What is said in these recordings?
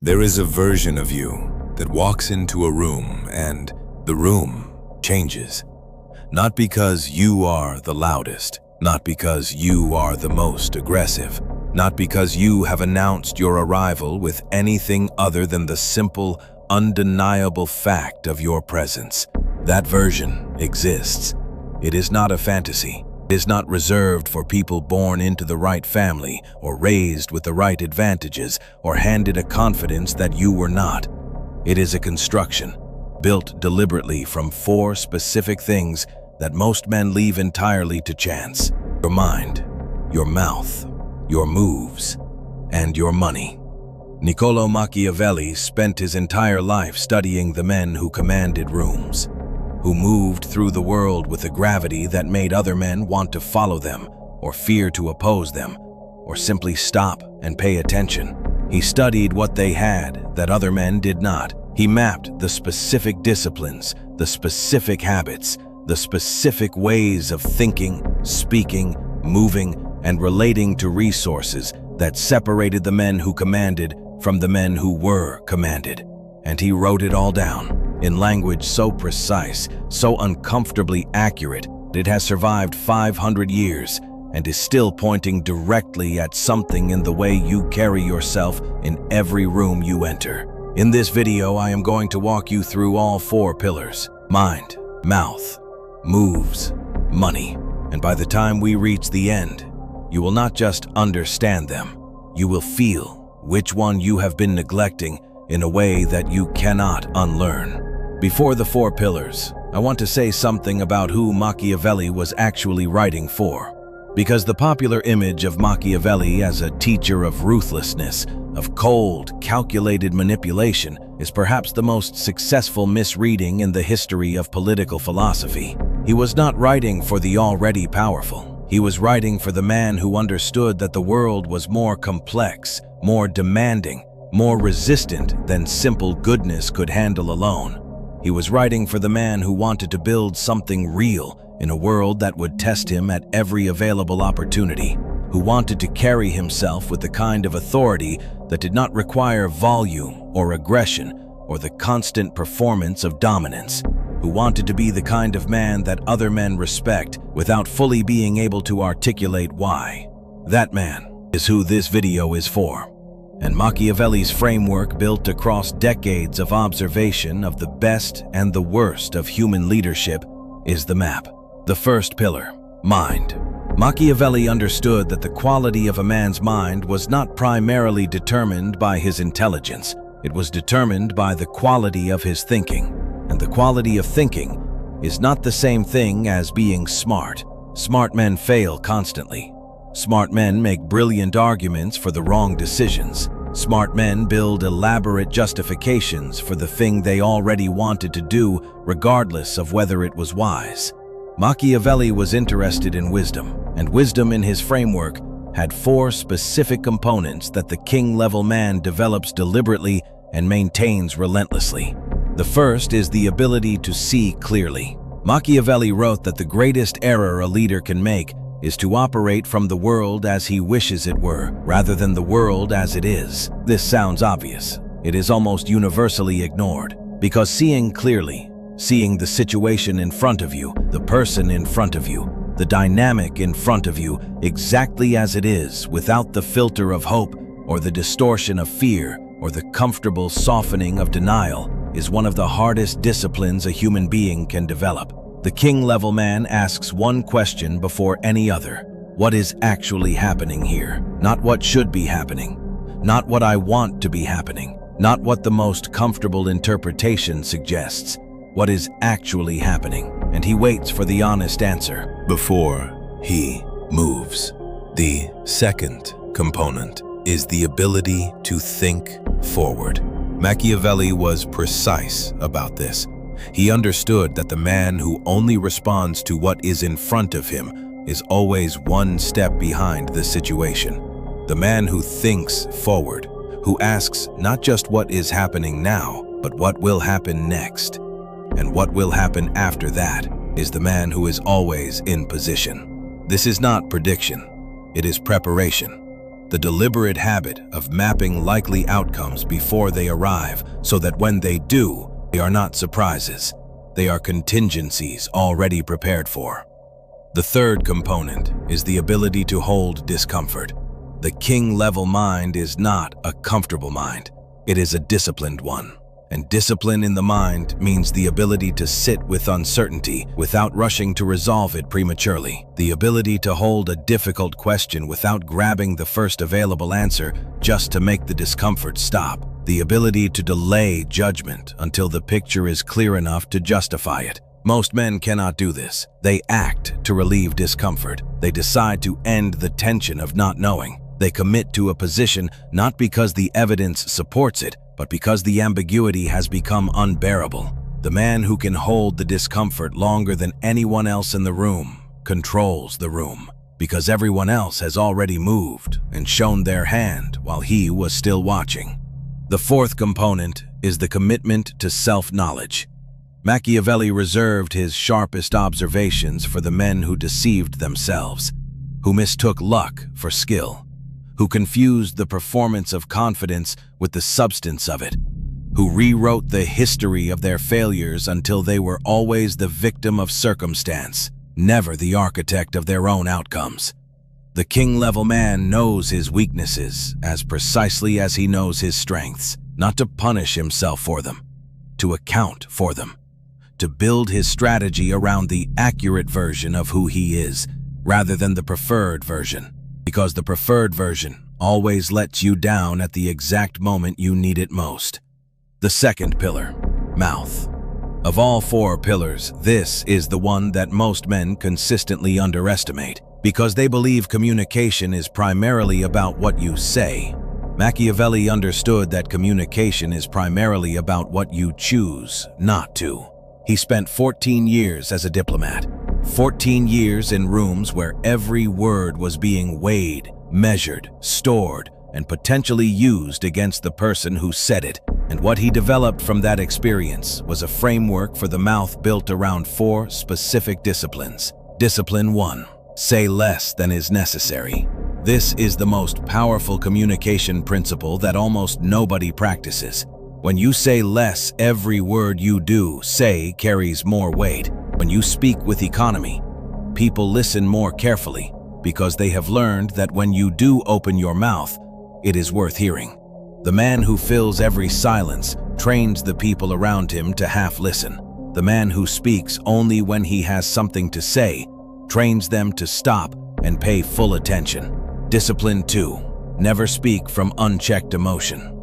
There is a version of you that walks into a room and the room changes. Not because you are the loudest, not because you are the most aggressive, not because you have announced your arrival with anything other than the simple, undeniable fact of your presence. That version exists. It is not a fantasy. It is not reserved for people born into the right family or raised with the right advantages or handed a confidence that you were not. It is a construction, built deliberately from 4 specific things that most men leave entirely to chance: your mind, your mouth, your moves, and your money. Niccolo Machiavelli spent his entire life studying the men who commanded rooms, who moved through the world with a gravity that made other men want to follow them, or fear to oppose them, or simply stop and pay attention. He studied what they had that other men did not. He mapped the specific disciplines, the specific habits, the specific ways of thinking, speaking, moving, and relating to resources that separated the men who commanded from the men who were commanded. And he wrote it all down in language so precise, so uncomfortably accurate, that it has survived 500 years and is still pointing directly at something in the way you carry yourself in every room you enter. In this video, I am going to walk you through all 4 pillars: mind, mouth, moves, money. And by the time we reach the end, you will not just understand them, you will feel which one you have been neglecting in a way that you cannot unlearn. Before the 4 pillars, I want to say something about who Machiavelli was actually writing for. Because the popular image of Machiavelli as a teacher of ruthlessness, of cold, calculated manipulation, is perhaps the most successful misreading in the history of political philosophy. He was not writing for the already powerful. He was writing for the man who understood that the world was more complex, more demanding, more resistant than simple goodness could handle alone. He was writing for the man who wanted to build something real in a world that would test him at every available opportunity, who wanted to carry himself with the kind of authority that did not require volume or aggression or the constant performance of dominance, who wanted to be the kind of man that other men respect without fully being able to articulate why. That man is who this video is for. And Machiavelli's framework, built across decades of observation of the best and the worst of human leadership, is the map. The first pillar, mind. Machiavelli understood that the quality of a man's mind was not primarily determined by his intelligence. It was determined by the quality of his thinking. And the quality of thinking is not the same thing as being smart. Smart men fail constantly. Smart men make brilliant arguments for the wrong decisions. Smart men build elaborate justifications for the thing they already wanted to do, regardless of whether it was wise. Machiavelli was interested in wisdom, and wisdom in his framework had 4 specific components that the king-level man develops deliberately and maintains relentlessly. The first is the ability to see clearly. Machiavelli wrote that the greatest error a leader can make is to operate from the world as he wishes it were, rather than the world as it is. This sounds obvious. It is almost universally ignored, because seeing clearly, seeing the situation in front of you, the person in front of you, the dynamic in front of you, exactly as it is, without the filter of hope or the distortion of fear or the comfortable softening of denial, is one of the hardest disciplines a human being can develop. The king-level man asks one question before any other: what is actually happening here? Not what should be happening, not what I want to be happening, not what the most comfortable interpretation suggests. What is actually happening? And he waits for the honest answer before he moves. The second component is the ability to think forward. Machiavelli was precise about this. He understood that the man who only responds to what is in front of him is always one step behind the situation. The man who thinks forward, who asks not just what is happening now, but what will happen next, and what will happen after that, is the man who is always in position. This is not prediction, it is preparation. the deliberate habit of mapping likely outcomes before they arrive so that when they do, they are not surprises. They are contingencies already prepared for. The third component is the ability to hold discomfort. The king-level mind is not a comfortable mind. It is a disciplined one. And discipline in the mind means the ability to sit with uncertainty without rushing to resolve it prematurely. The ability to hold a difficult question without grabbing the first available answer just to make the discomfort stop. The ability to delay judgment until the picture is clear enough to justify it. Most men cannot do this. They act to relieve discomfort. They decide to end the tension of not knowing. They commit to a position not because the evidence supports it, but because the ambiguity has become unbearable. The man who can hold the discomfort longer than anyone else in the room controls the room, because everyone else has already moved and shown their hand while he was still watching. The fourth component is the commitment to self-knowledge. Machiavelli reserved his sharpest observations for the men who deceived themselves, who mistook luck for skill, who confused the performance of confidence with the substance of it, who rewrote the history of their failures until they were always the victim of circumstance, never the architect of their own outcomes. The king-level man knows his weaknesses as precisely as he knows his strengths, not to punish himself for them, to account for them, to build his strategy around the accurate version of who he is, rather than the preferred version. Because the preferred version always lets you down at the exact moment you need it most. The second pillar, mouth. Of all four pillars, this is the one that most men consistently underestimate, because they believe communication is primarily about what you say. Machiavelli understood that communication is primarily about what you choose not to. He spent 14 years as a diplomat. 14 years in rooms where every word was being weighed, measured, stored, and potentially used against the person who said it. And what he developed from that experience was a framework for the mouth built around four specific disciplines. Discipline 1. Say less than is necessary. This is the most powerful communication principle that almost nobody practices. When you say less, every word you do say carries more weight. When you speak with economy, people listen more carefully because they have learned that when you do open your mouth, it is worth hearing. The man who fills every silence trains the people around him to half listen. The man who speaks only when he has something to say trains them to stop and pay full attention. Discipline 2. Never speak from unchecked emotion.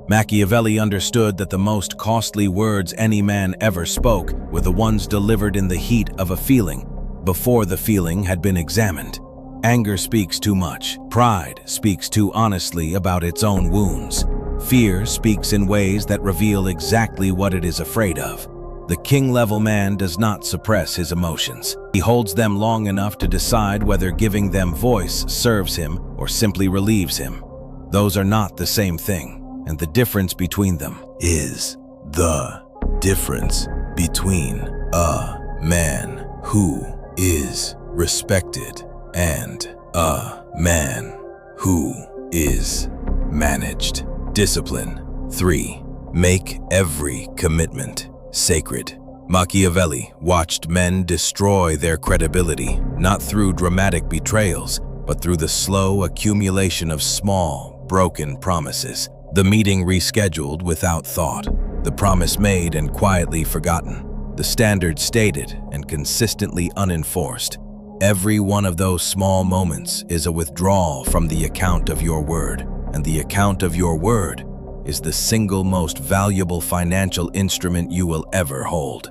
Machiavelli understood that the most costly words any man ever spoke were the ones delivered in the heat of a feeling, before the feeling had been examined. Anger speaks too much. Pride speaks too honestly about its own wounds. Fear speaks in ways that reveal exactly what it is afraid of. The king-level man does not suppress his emotions. He holds them long enough to decide whether giving them voice serves him or simply relieves him. Those are not the same thing. And the difference between them is the difference between a man who is respected and a man who is managed. Discipline 3. Make every commitment sacred. Machiavelli watched men destroy their credibility, not through dramatic betrayals, but through the slow accumulation of small, broken promises. The meeting rescheduled without thought, the promise made and quietly forgotten, the standard stated and consistently unenforced. Every one of those small moments is a withdrawal from the account of your word, and the account of your word is the single most valuable financial instrument you will ever hold.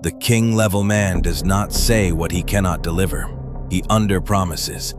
The king-level man does not say what he cannot deliver. He under-promises,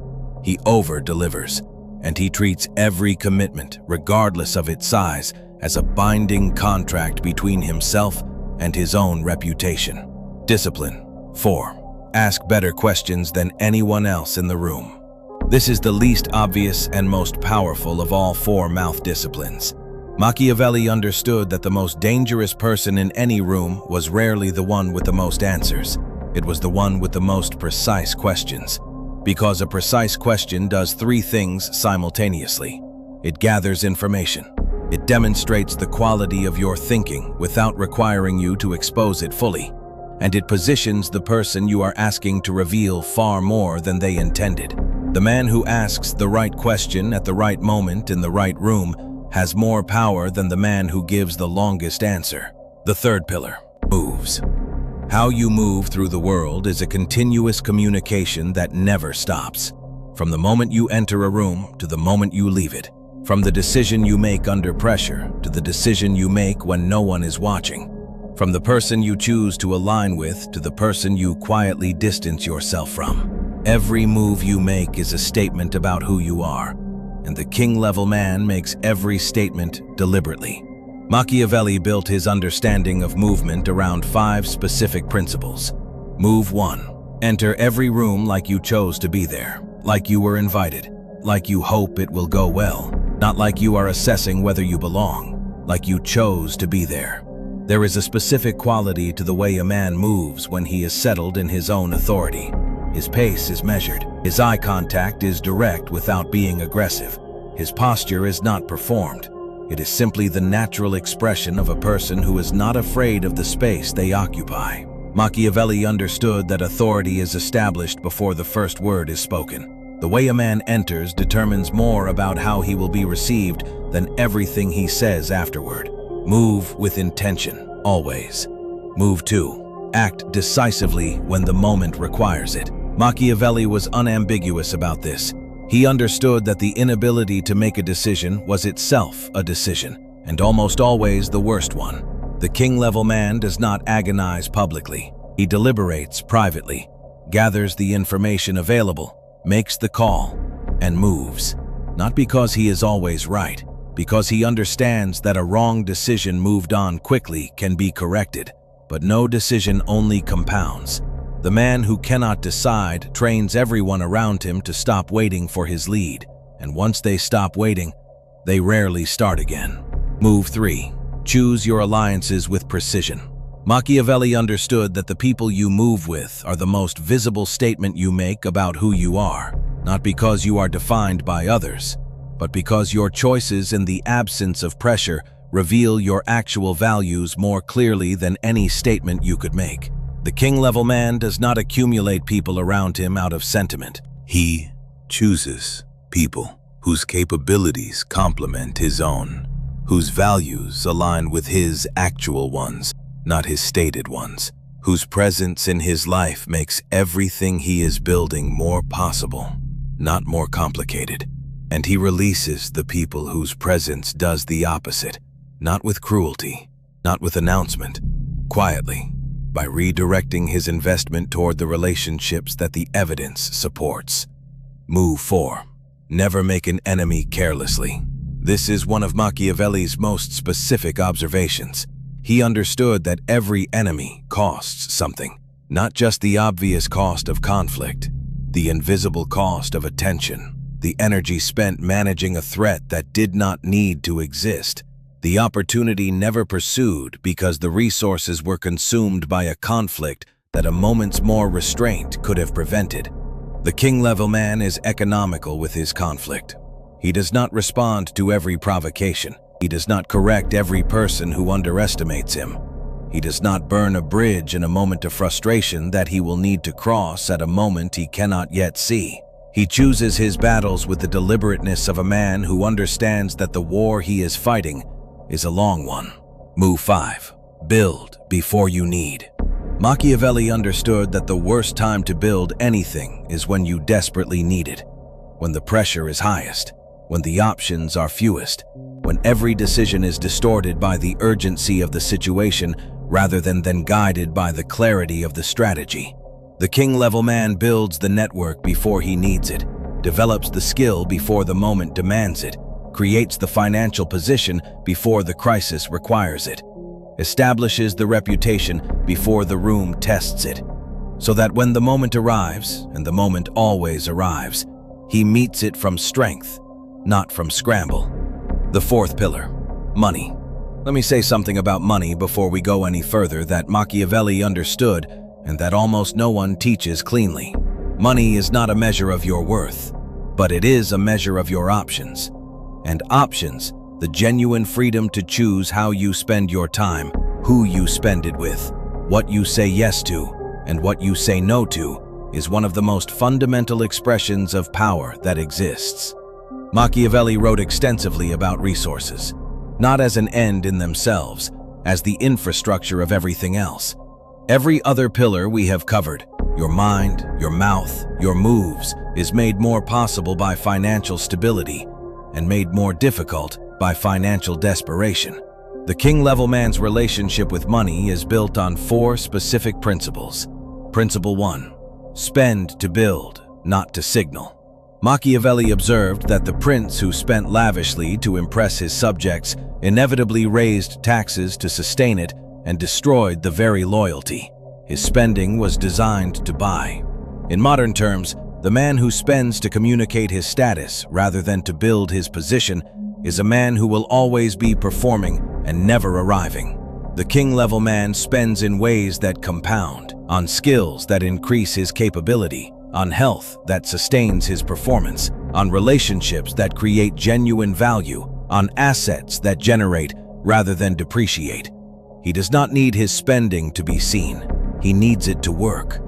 he over-delivers, and he treats every commitment, regardless of its size, as a binding contract between himself and his own reputation. Discipline 4. Ask better questions than anyone else in the room. This is the least obvious and most powerful of all four mouth disciplines. Machiavelli understood that the most dangerous person in any room was rarely the one with the most answers. It was the one with the most precise questions. Because a precise question does three things simultaneously. It gathers information. It demonstrates the quality of your thinking without requiring you to expose it fully. And it positions the person you are asking to reveal far more than they intended. The man who asks the right question at the right moment in the right room has more power than the man who gives the longest answer. The third pillar, moves. How you move through the world is a continuous communication that never stops. From the moment you enter a room to the moment you leave it. From the decision you make under pressure to the decision you make when no one is watching. From the person you choose to align with to the person you quietly distance yourself from. Every move you make is a statement about who you are, and the king-level man makes every statement deliberately. Machiavelli built his understanding of movement around 5 specific principles. Move 1. Enter every room like you chose to be there, like you were invited, like you hope it will go well, not like you are assessing whether you belong, like you chose to be there. There is a specific quality to the way a man moves when he is settled in his own authority. His pace is measured. His eye contact is direct without being aggressive. His posture is not performed. It is simply the natural expression of a person who is not afraid of the space they occupy. Machiavelli understood that authority is established before the first word is spoken. The way a man enters determines more about how he will be received than everything he says afterward. Move with intention, always. Move 2. Act decisively when the moment requires it. Machiavelli was unambiguous about this. He understood that the inability to make a decision was itself a decision, and almost always the worst one. The king-level man does not agonize publicly. He deliberates privately, gathers the information available, makes the call, and moves. Not because he is always right, because he understands that a wrong decision moved on quickly can be corrected, but no decision only compounds. The man who cannot decide trains everyone around him to stop waiting for his lead, and once they stop waiting, they rarely start again. Move 3. Choose your alliances with precision. Machiavelli understood that the people you move with are the most visible statement you make about who you are, not because you are defined by others, but because your choices in the absence of pressure reveal your actual values more clearly than any statement you could make. The king-level man does not accumulate people around him out of sentiment. He chooses people whose capabilities complement his own, whose values align with his actual ones, not his stated ones, whose presence in his life makes everything he is building more possible, not more complicated. And he releases the people whose presence does the opposite, not with cruelty, not with announcement, quietly, by redirecting his investment toward the relationships that the evidence supports. Move 4. Never make an enemy carelessly. This is one of Machiavelli's most specific observations. He understood that every enemy costs something, not just the obvious cost of conflict, the invisible cost of attention, the energy spent managing a threat that did not need to exist, the opportunity never pursued because the resources were consumed by a conflict that a moment's more restraint could have prevented. The king-level man is economical with his conflict. He does not respond to every provocation. He does not correct every person who underestimates him. He does not burn a bridge in a moment of frustration that he will need to cross at a moment he cannot yet see. He chooses his battles with the deliberateness of a man who understands that the war he is fighting is a long one. Move 5. Build before you need. Machiavelli understood that the worst time to build anything is when you desperately need it, when the pressure is highest, when the options are fewest, when every decision is distorted by the urgency of the situation rather than guided by the clarity of the strategy. The king-level man builds the network before he needs it, develops the skill before the moment demands it, creates the financial position before the crisis requires it, establishes the reputation before the room tests it, so that when the moment arrives, and the moment always arrives, he meets it from strength, not from scramble. The fourth pillar, money. Let me say something about money before we go any further that Machiavelli understood and that almost no one teaches cleanly. Money is not a measure of your worth, but it is a measure of your options. And options, the genuine freedom to choose how you spend your time, who you spend it with, what you say yes to, and what you say no to, is one of the most fundamental expressions of power that exists. Machiavelli wrote extensively about resources, not as an end in themselves, as the infrastructure of everything else. Every other pillar we have covered, your mind, your mouth, your moves, is made more possible by financial stability and made more difficult by financial desperation. The king-level man's relationship with money is built on 4 specific principles. Principle 1. Spend to build, not to signal. Machiavelli observed that the prince who spent lavishly to impress his subjects inevitably raised taxes to sustain it and destroyed the very loyalty. His spending was designed to buy. In modern terms, the man who spends to communicate his status rather than to build his position is a man who will always be performing and never arriving. The king-level man spends in ways that compound, on skills that increase his capability, on health that sustains his performance, on relationships that create genuine value, on assets that generate rather than depreciate. He does not need his spending to be seen. He needs it to work.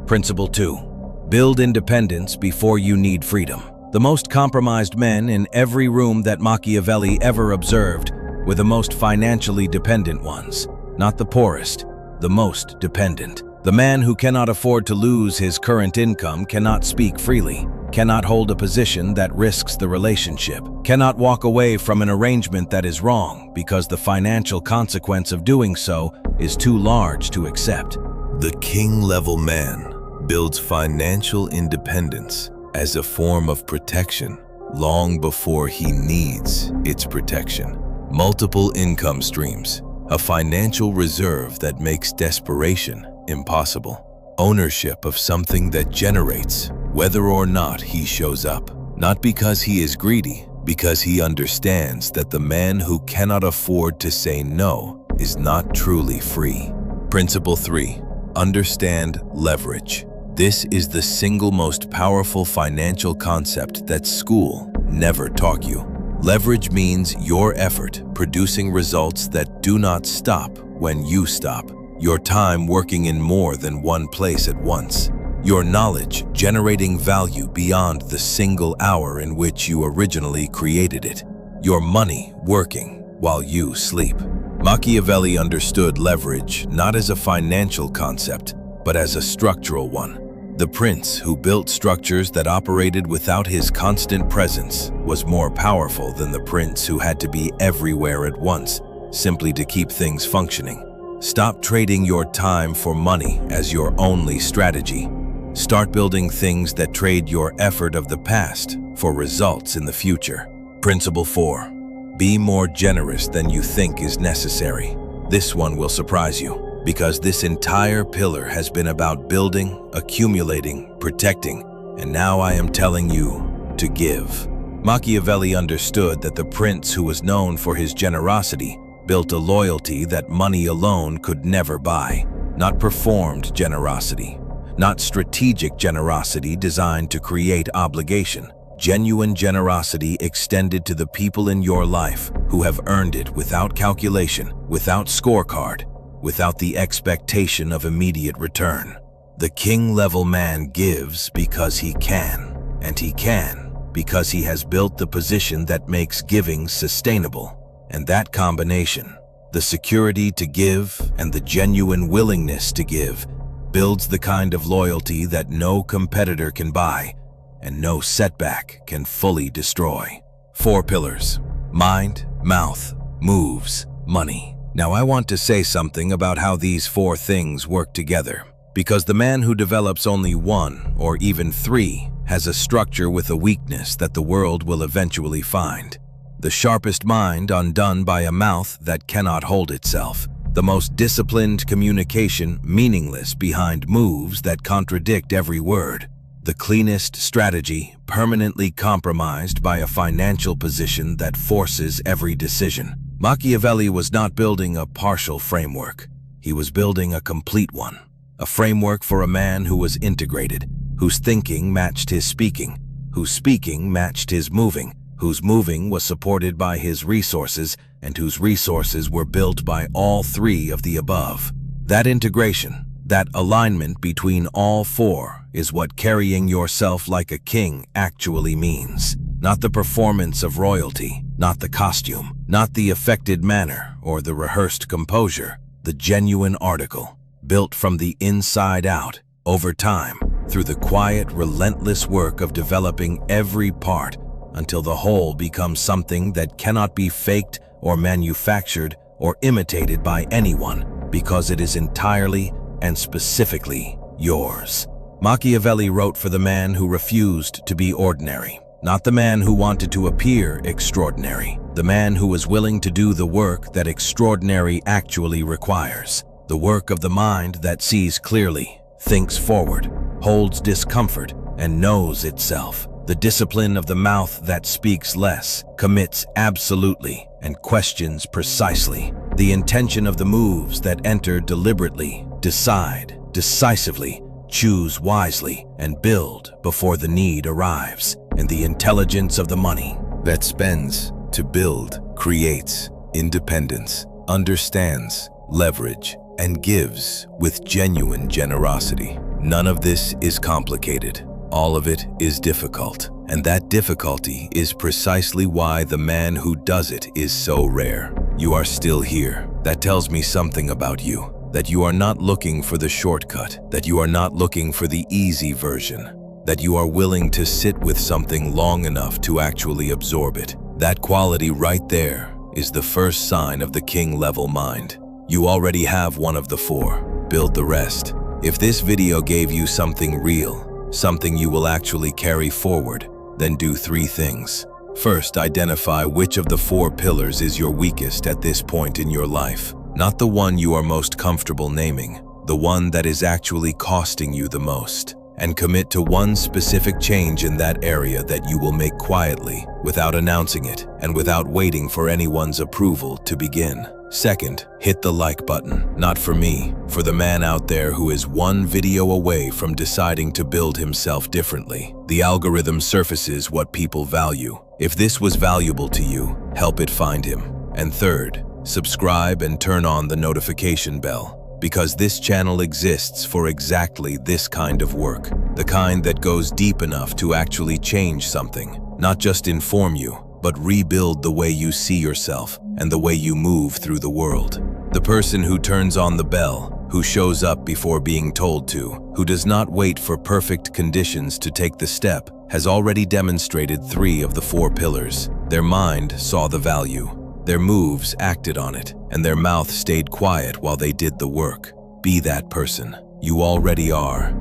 Principle 2. Build independence before you need freedom. The most compromised men in every room that Machiavelli ever observed were the most financially dependent ones, not the poorest, the most dependent. The man who cannot afford to lose his current income cannot speak freely, cannot hold a position that risks the relationship, cannot walk away from an arrangement that is wrong because the financial consequence of doing so is too large to accept. The king-level man builds financial independence as a form of protection long before he needs its protection. Multiple income streams, a financial reserve that makes desperation impossible. Ownership of something that generates whether or not he shows up. Not because he is greedy, because he understands that the man who cannot afford to say no is not truly free. Principle 3. Understand leverage. This is the single most powerful financial concept that school never taught you. Leverage means your effort producing results that do not stop when you stop. Your time working in more than one place at once. Your knowledge generating value beyond the single hour in which you originally created it. Your money working while you sleep. Machiavelli understood leverage not as a financial concept, but as a structural one. The prince who built structures that operated without his constant presence was more powerful than the prince who had to be everywhere at once, simply to keep things functioning. Stop trading your time for money as your only strategy. Start building things that trade your effort of the past for results in the future. Principle 4. Be more generous than you think is necessary. This one will surprise you, because this entire pillar has been about building, accumulating, protecting, and now I am telling you to give. Machiavelli understood that the prince who was known for his generosity built a loyalty that money alone could never buy. Not performed generosity, not strategic generosity designed to create obligation. Genuine generosity extended to the people in your life who have earned it without calculation, without scorecard, without the expectation of immediate return. The king-level man gives because he can, and he can because he has built the position that makes giving sustainable. And that combination, the security to give and the genuine willingness to give, builds the kind of loyalty that no competitor can buy and no setback can fully destroy. 4 pillars: mind, mouth, moves, money. Now I want to say something about how these 4 things work together, because the man who develops only 1 or even 3 has a structure with a weakness that the world will eventually find. The sharpest mind undone by a mouth that cannot hold itself. The most disciplined communication meaningless behind moves that contradict every word. The cleanest strategy permanently compromised by a financial position that forces every decision. Machiavelli was not building a partial framework. He was building a complete one. A framework for a man who was integrated, whose thinking matched his speaking, whose speaking matched his moving, whose moving was supported by his resources, and whose resources were built by all three of the above. That integration, that alignment between all four is what carrying yourself like a king actually means. Not the performance of royalty, not the costume, not the affected manner or the rehearsed composure, the genuine article, built from the inside out, over time, through the quiet, relentless work of developing every part until the whole becomes something that cannot be faked or manufactured or imitated by anyone because it is entirely and specifically yours. Machiavelli wrote for the man who refused to be ordinary, not the man who wanted to appear extraordinary, the man who was willing to do the work that extraordinary actually requires, the work of the mind that sees clearly, thinks forward, holds discomfort, and knows itself. The discipline of the mouth that speaks less, commits absolutely, and questions precisely. The intention of the moves that enter deliberately, decide decisively, choose wisely, and build before the need arrives. And the intelligence of the money that spends to build, creates independence, understands leverage, and gives with genuine generosity. None of this is complicated. All of it is difficult, and that difficulty is precisely why the man who does it is so rare. You are still here. That tells me something about you, that you are not looking for the shortcut, that you are not looking for the easy version, that you are willing to sit with something long enough to actually absorb it. That quality right there is the first sign of the king-level mind. You already have one of the four. Build the rest. If this video gave you something real, something you will actually carry forward, then do three things. First, identify which of the four pillars is your weakest at this point in your life. Not the one you are most comfortable naming, the one that is actually costing you the most. And commit to one specific change in that area that you will make quietly, without announcing it, and without waiting for anyone's approval to begin. Second, hit the like button. Not for me, for the man out there who is one video away from deciding to build himself differently. The algorithm surfaces what people value. If this was valuable to you, help it find him. And third, subscribe and turn on the notification bell, because this channel exists for exactly this kind of work, the kind that goes deep enough to actually change something, not just inform you, but rebuild the way you see yourself and the way you move through the world. The person who turns on the bell, who shows up before being told to, who does not wait for perfect conditions to take the step, has already demonstrated three of the four pillars. Their mind saw the value, their moves acted on it, and their mouth stayed quiet while they did the work. Be that person. You already are.